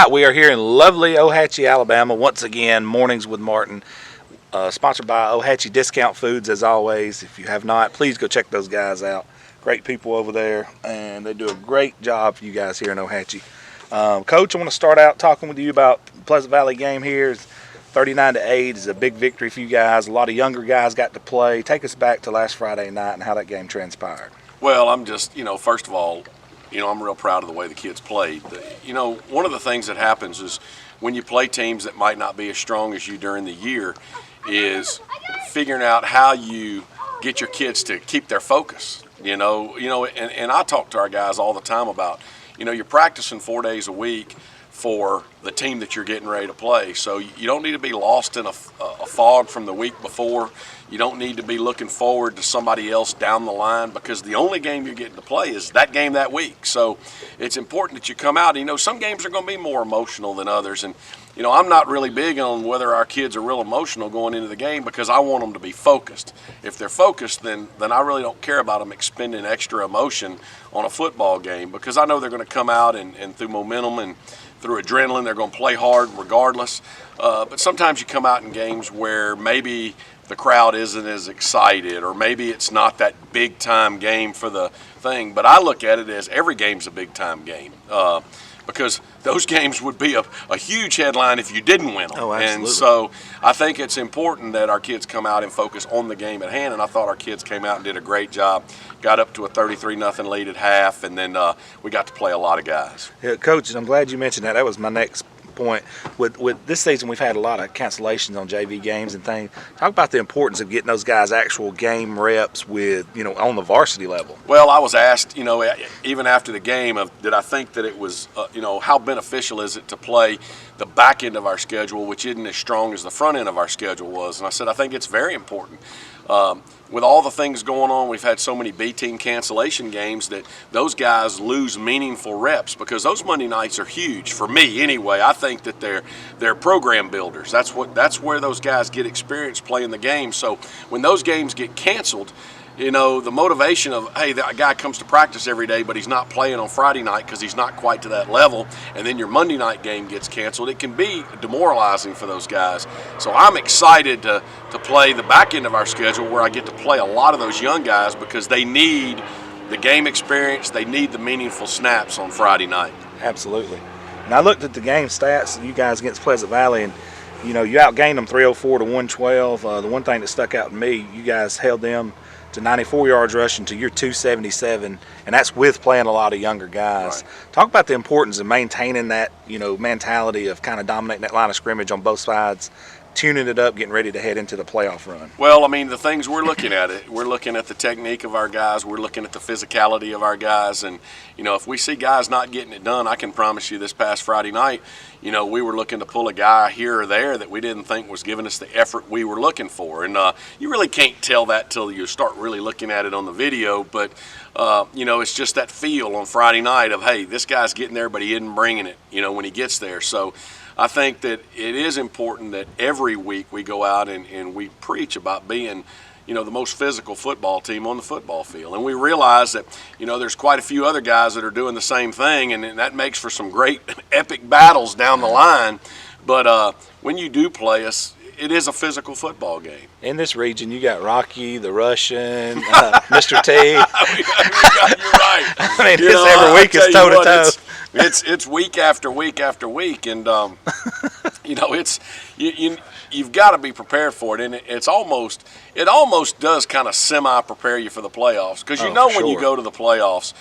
right, we are here in lovely Ohatchee, Alabama. Once again, Mornings with Martin, sponsored by Ohatchee Discount Foods, as always. If you have not, please go check those guys out. Great people over there, and they do a great job for you guys here in Ohatchee. Coach, I want to start out talking with you about the Pleasant Valley game here. 39-8 is a big victory for you guys. A lot of younger guys got to play. Take us back to last Friday night and how that game transpired. Well, I'm just, first of all, I'm real proud of the way the kids played. One of the things that happens is when you play teams that might not be as strong as you during the year is figuring out how you get your kids to keep their focus. And I talk to our guys all the time about, you're practicing 4 days a week for the team that you're getting ready to play. So you don't need to be lost in a fog from the week before. You don't need to be looking forward to somebody else down the line, because the only game you're getting to play is that game that week. So it's important that you come out. Some games are going to be more emotional than others. And, I'm not really big on whether our kids are real emotional going into the game, because I want them to be focused. If they're focused, then I really don't care about them expending extra emotion on a football game, because I know they're going to come out and through momentum and through adrenaline, they're going to play hard regardless. But sometimes you come out in games where maybe the crowd isn't as excited, or maybe it's not that big time game for the thing. But I look at it as every game's a big time game, because those games would be a huge headline if you didn't win them. Oh, absolutely. And so I think it's important that our kids come out and focus on the game at hand. And I thought our kids came out and did a great job. Got up to a 33-0 lead at half, and then we got to play a lot of guys. Yeah, Coach, I'm glad you mentioned that. That was my next point. With this season, we've had a lot of cancellations on JV games and things. Talk about the importance of getting those guys actual game reps with, on the varsity level. Well, I was asked, even after the game, did I think that it was, how beneficial is it to play the back end of our schedule, which isn't as strong as the front end of our schedule was? And I said, I think it's very important. With all the things going on, we've had so many B-team cancellation games that those guys lose meaningful reps, because those Monday nights are huge for me anyway. I think that they're program builders. That's where those guys get experience playing the game. So when those games get canceled, the motivation of, hey, that guy comes to practice every day, but he's not playing on Friday night because he's not quite to that level, and then your Monday night game gets canceled, it can be demoralizing for those guys. So I'm excited to play the back end of our schedule, where I get to play a lot of those young guys, because they need the game experience, they need the meaningful snaps on Friday night. Absolutely. And I looked at the game stats, you guys against Pleasant Valley, and you outgained them 304 to 112. The one thing that stuck out to me, you guys held them to 94 yards rushing to your 277, and that's with playing a lot of younger guys. Right. Talk about the importance of maintaining that, mentality of kind of dominating that line of scrimmage on both sides, tuning it up, getting ready to head into the playoff run. Well, the things we're looking at we're looking at the technique of our guys, we're looking at the physicality of our guys, and if we see guys not getting it done, I can promise you this past Friday night, we were looking to pull a guy here or there that we didn't think was giving us the effort we were looking for. And you really can't tell that till you start really looking at it on the video. But, it's just that feel on Friday night of, hey, this guy's getting there, but he isn't bringing it, when he gets there. So I think that it is important that every week we go out and we preach about being the most physical football team on the football field. And we realize that, there's quite a few other guys that are doing the same thing, and that makes for some great epic battles down the line. But when you do play us, it is a physical football game. In this region, you got Rocky, the Russian, Mr. T. You're right. Every week is toe-to-toe. It's week after week after week, and you've got to be prepared for it, and it almost does kind of semi-prepare you for the playoffs, because when you go to the playoffs,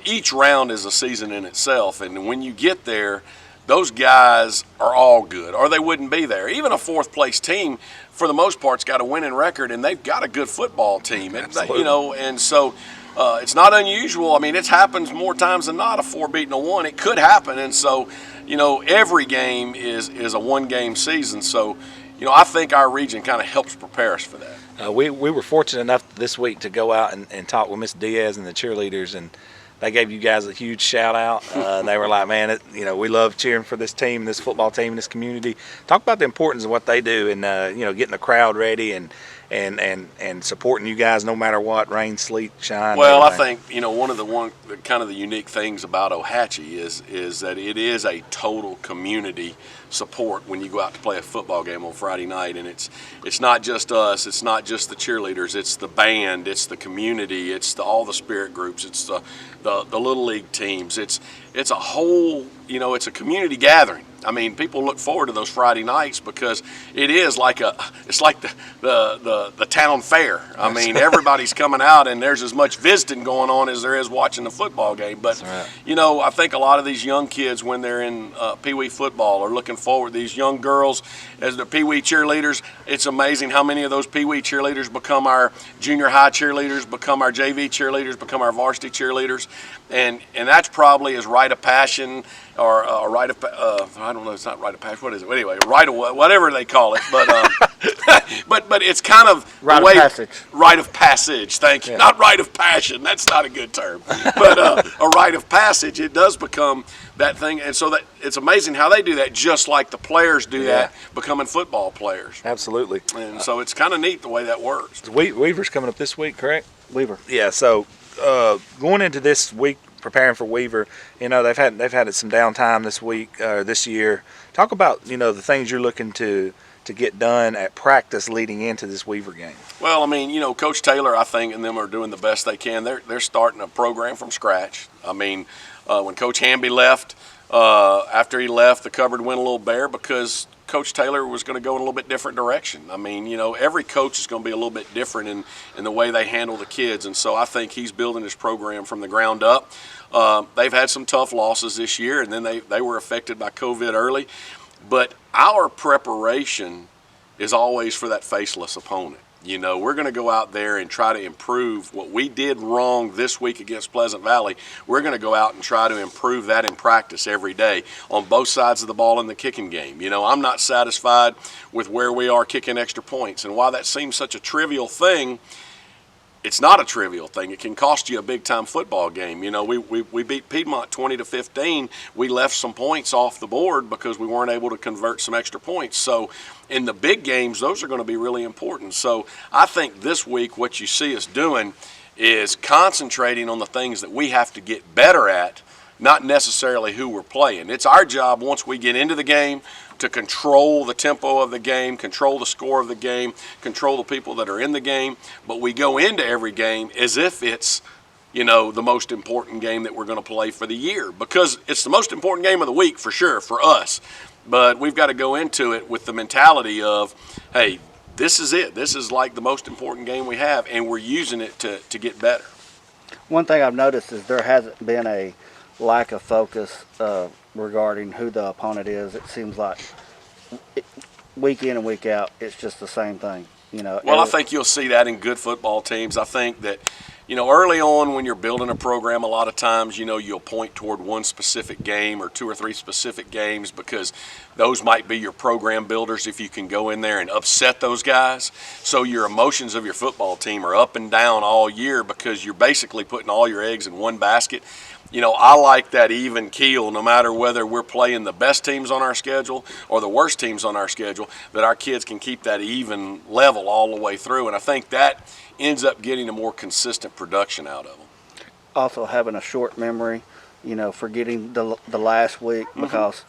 each round is a season in itself, and when you get there, those guys are all good, or they wouldn't be there. Even a fourth-place team, for the most part, has got a winning record, and they've got a good football team. And, and so it's not unusual. It happens more times than not, a 4 beating a 1. It could happen, and so, every game is a one-game season. So, I think our region kind of helps prepare us for that. We were fortunate enough this week to go out and talk with Miss Diaz and the cheerleaders, and they gave you guys a huge shout out. They were like, man, we love cheering for this team, this football team, this community. Talk about the importance of what they do and, getting the crowd ready and and supporting you guys no matter what, rain, sleet, shine. Well, I everything. think one of the kind of the unique things about Ohatchee is that it is a total community support when you go out to play a football game on Friday night, and it's not just us, it's not just the cheerleaders, it's the band, it's the community, it's all the spirit groups, it's the little league teams, it's a whole, it's a community gathering. I mean, people look forward to those Friday nights because it's like the town fair. I mean, everybody's coming out and there's as much visiting going on as there is watching the football game. But right. I think a lot of these young kids, when they're in Pee Wee football, are looking forward. These young girls, as the Pee Wee cheerleaders, it's amazing how many of those Pee Wee cheerleaders become our junior high cheerleaders, become our JV cheerleaders, become our varsity cheerleaders, and that's probably as rite of passion or a rite of I don't know, it's not rite of passion. What is it? Anyway, rite of whatever they call it, but but it's kind of rite of passage. Rite of passage. Thank you. Yeah. Not rite of passion. That's not a good term. But a rite of passage. It does become that thing, and so that it's amazing how they do that, just like the players do that, becoming football players. Absolutely. And so it's kind of neat the way that works. Weaver's coming up this week, correct? Weaver. Yeah. So going into this week, preparing for Weaver, they've had some downtime this week, this year. Talk about the things you're looking to get done at practice leading into this Weaver game. Well, I mean, Coach Taylor, I think, and them are doing the best they can. They're starting a program from scratch. I mean, when Coach Hamby left, after he left, the cupboard went a little bare because Coach Taylor was going to go in a little bit different direction. I mean, every coach is going to be a little bit different in the way they handle the kids, and so I think he's building his program from the ground up. They've had some tough losses this year, and then they were affected by COVID early. But our preparation is always for that faceless opponent. We're going to go out there and try to improve what we did wrong this week against Pleasant Valley. We're going to go out and try to improve that in practice every day on both sides of the ball in the kicking game. I'm not satisfied with where we are kicking extra points. And while that seems such a trivial thing, it's not a trivial thing. It can cost you a big-time football game. We beat Piedmont 20-15. We left some points off the board because we weren't able to convert some extra points. So in the big games, those are going to be really important. So I think this week what you see us doing is concentrating on the things that we have to get better at, not necessarily who we're playing. It's our job once we get into the game to control the tempo of the game, control the score of the game, control the people that are in the game. But we go into every game as if it's, the most important game that we're going to play for the year, because it's the most important game of the week for sure for us. But we've got to go into it with the mentality of, hey, this is it. This is like the most important game we have, and we're using it to get better. One thing I've noticed is there hasn't been a lack of focus regarding who the opponent is. It seems like week in and week out, it's just the same thing. Well, I think you'll see that in good football teams. I think that, early on when you're building a program, a lot of times, you'll point toward one specific game or two or three specific games because those might be your program builders if you can go in there and upset those guys. So your emotions of your football team are up and down all year because you're basically putting all your eggs in one basket. I like that even keel, no matter whether we're playing the best teams on our schedule or the worst teams on our schedule, that our kids can keep that even level all the way through. And I think that ends up getting a more consistent production out of them. Also having a short memory, forgetting the last week because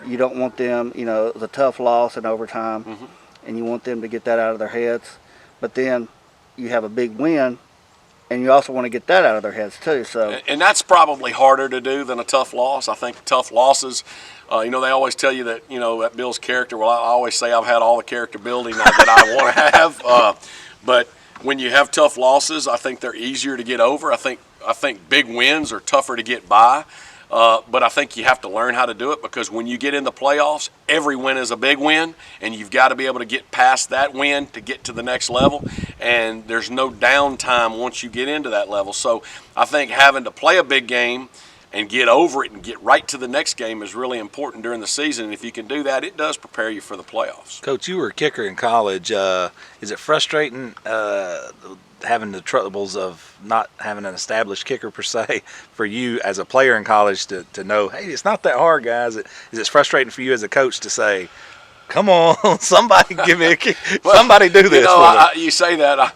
you don't want them, the tough loss in overtime, and you want them to get that out of their heads. But then you have a big win, and you also want to get that out of their heads too. So, and that's probably harder to do than a tough loss. I think tough losses, they always tell you that, that builds character. Well, I always say I've had all the character building that I want to have. But when you have tough losses, I think they're easier to get over. I think big wins are tougher to get by. But I think you have to learn how to do it because when you get in the playoffs, every win is a big win, and you've got to be able to get past that win to get to the next level, and there's no downtime once you get into that level. So I think having to play a big game and get over it and get right to the next game is really important during the season. And if you can do that, it does prepare you for the playoffs. Coach, you were a kicker in college. Is it frustrating having the troubles of not having an established kicker per se for you as a player in college to know, hey, it's not that hard, guys? Is it frustrating for you as a coach to say, Come on, somebody give me a kick. Well, Somebody do this. You say that.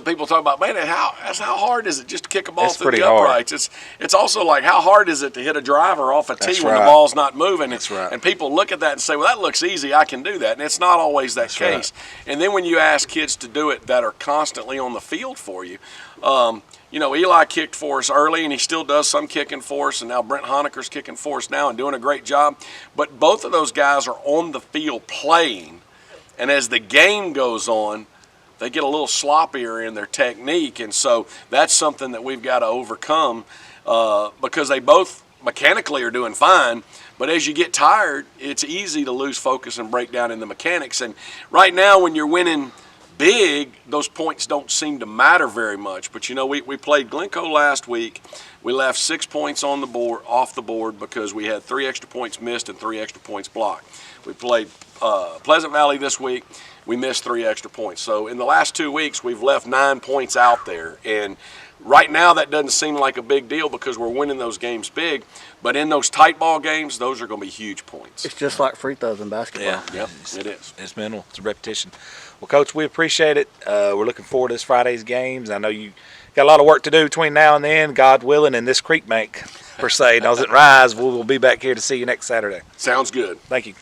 People talk about, man, how hard is it just to kick a ball It's through pretty the uprights? It's also like, how hard is it to hit a driver off a tee That's when right. the ball's not moving? That's right. And people look at that and say, well, that looks easy. I can do that. And it's not always that That's case. right. And then when you ask kids to do it that are constantly on the field for you, Eli kicked for us early, and he still does some kicking for us, and now Brent Honecker's kicking for us now and doing a great job. But both of those guys are on the field playing, and as the game goes on, they get a little sloppier in their technique, and so that's something that we've got to overcome because they both mechanically are doing fine, but as you get tired, it's easy to lose focus and break down in the mechanics. And right now, when you're winning big, those points don't seem to matter very much. But we played Glencoe last week. We left 6 points on the board, off the board, because we had 3 extra points missed and 3 extra points blocked. We played Pleasant Valley this week. We missed 3 extra points. So in the last 2 weeks, we've left 9 points out there. And right now, that doesn't seem like a big deal because we're winning those games big. But in those tight ball games, those are going to be huge points. It's just like free throws in basketball. Yeah, Yep, it is. It's mental. It's a repetition. Well, Coach, we appreciate it. We're looking forward to this Friday's games. I know you got a lot of work to do between now and then, God willing, and this creek bank, per se, doesn't rise. We'll be back here to see you next Saturday. Sounds good. Thank you.